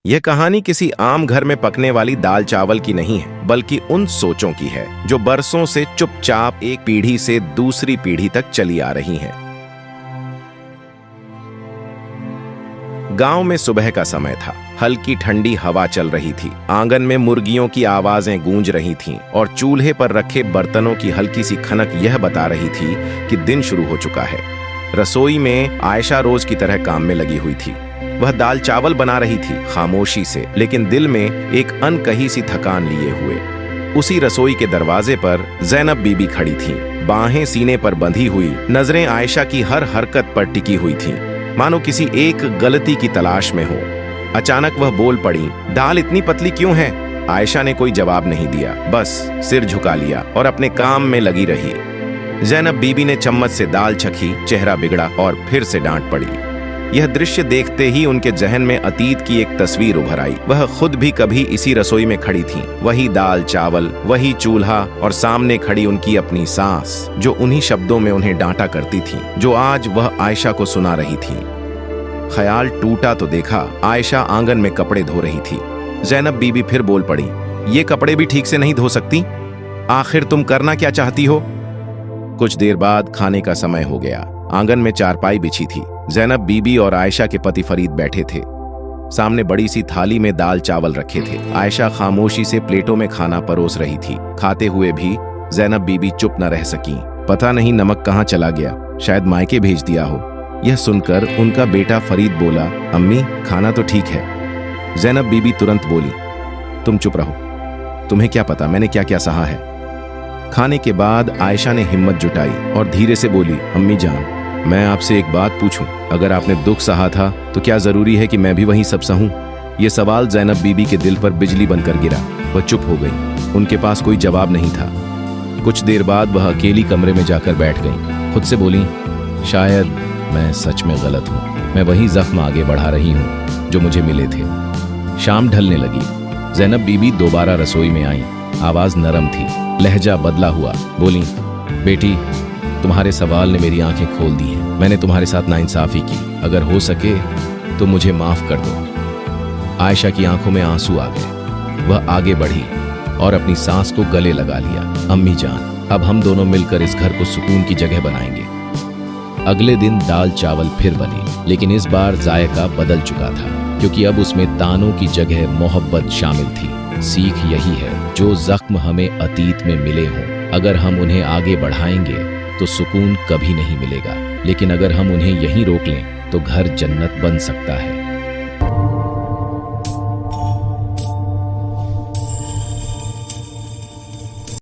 यह कहानी किसी आम घर में पकने वाली दाल चावल की नहीं है, बल्कि उन सोचों की है जो बरसों से चुपचाप एक पीढ़ी से दूसरी पीढ़ी तक चली आ रही हैं। गांव में सुबह का समय था। हल्की ठंडी हवा चल रही थी। आंगन में मुर्गियों की आवाजें गूंज रही थीं और चूल्हे पर रखे बर्तनों की हल्की सी खनक यह बता रही थी कि दिन शुरू हो चुका है। रसोई में आयशा रोज की तरह काम में लगी हुई थी। वह दाल चावल बना रही थी, खामोशी से, लेकिन दिल में एक अनकही सी थकान लिए हुए। उसी रसोई के दरवाजे पर ज़ैनब बीबी खड़ी थीं, बाहें सीने पर बंधी हुई, नजरें आयशा की हर हरकत पर टिकी हुई थीं, मानो किसी एक गलती की तलाश में हो। अचानक वह बोल पड़ी, दाल इतनी पतली क्यों है? आयशा ने कोई जवाब नहीं दिया, बस सिर झुका लिया और अपने काम में लगी रही। ज़ैनब बीबी ने चम्मच से दाल चखी, चेहरा बिगड़ा और फिर से डांट पड़ी। यह दृश्य देखते ही उनके जहन में अतीत की एक तस्वीर उभर आई। वह खुद भी कभी इसी रसोई में खड़ी थीं, वही दाल चावल, वही चूल्हा और सामने खड़ी उनकी अपनी सास, जो उन्हीं शब्दों में उन्हें डांटा करती थी, जो आज वह आयशा को सुना रही थी। ख्याल टूटा तो देखा आयशा आंगन में कपड़े धो रही थी। ज़ैनब बीबी फिर बोल पड़ी, ये कपड़े भी ठीक से नहीं धो सकती? आखिर तुम करना क्या चाहती हो? कुछ देर बाद खाने का समय हो गया। आंगन में चारपाई बिछी थी। ज़ैनब बीबी और आयशा के पति फरीद बैठे थे। सामने बड़ी सी थाली में दाल चावल रखे थे। आयशा खामोशी से प्लेटों में खाना परोस रही थी। खाते हुए भी ज़ैनब बीबी चुप न रह सकी। पता नहीं नमक कहाँ चला गया, शायद मायके भेज दिया हो। यह सुनकर उनका बेटा फरीद बोला, अम्मी खाना तो ठीक है। ज़ैनब बीबी तुरंत बोली, तुम चुप रहो, तुम्हें क्या पता मैंने क्या क्या सहा है। खाने के बाद आयशा ने हिम्मत जुटाई और धीरे से बोली, अम्मी जान, मैं आपसे एक बात पूछूं, अगर आपने दुख सहा था तो क्या जरूरी है कि मैं भी वही सब सहूं? यह सवाल ज़ैनब बीबी के दिल पर बिजली बनकर गिरा। वह चुप हो गई, उनके पास कोई जवाब नहीं था। कुछ देर बाद वह अकेली कमरे में जाकर बैठ गई। खुद से बोली, शायद मैं सच में गलत हूँ, मैं वही जख्म आगे बढ़ा रही हूँ जो मुझे मिले थे। शाम ढलने लगी। ज़ैनब बीबी दोबारा रसोई में आई। आवाज नरम थी, लहजा बदला हुआ। बोली, बेटी तुम्हारे सवाल ने मेरी आंखें खोल दी हैं। मैंने तुम्हारे साथ नाइंसाफी की, अगर हो सके तो मुझे माफ कर दो। आयशा की आंखों में आंसू आ गए। वह आगे बढ़ी और अपनी सांस को गले लगा लिया। अम्मी जान, अब हम दोनों मिलकर इस घर को सुकून की जगह बनाएंगे। अगले दिन दाल चावल फिर बनी, लेकिन इस बार जायका बदल चुका था, क्योंकि अब उसमें तानों की जगह मोहब्बत शामिल थी। सीख यही है, जो जख्म हमें अतीत में मिले हों, अगर हम उन्हें आगे बढ़ाएंगे तो सुकून कभी नहीं मिलेगा, लेकिन अगर हम उन्हें यहीं रोक लें तो घर जन्नत बन सकता है।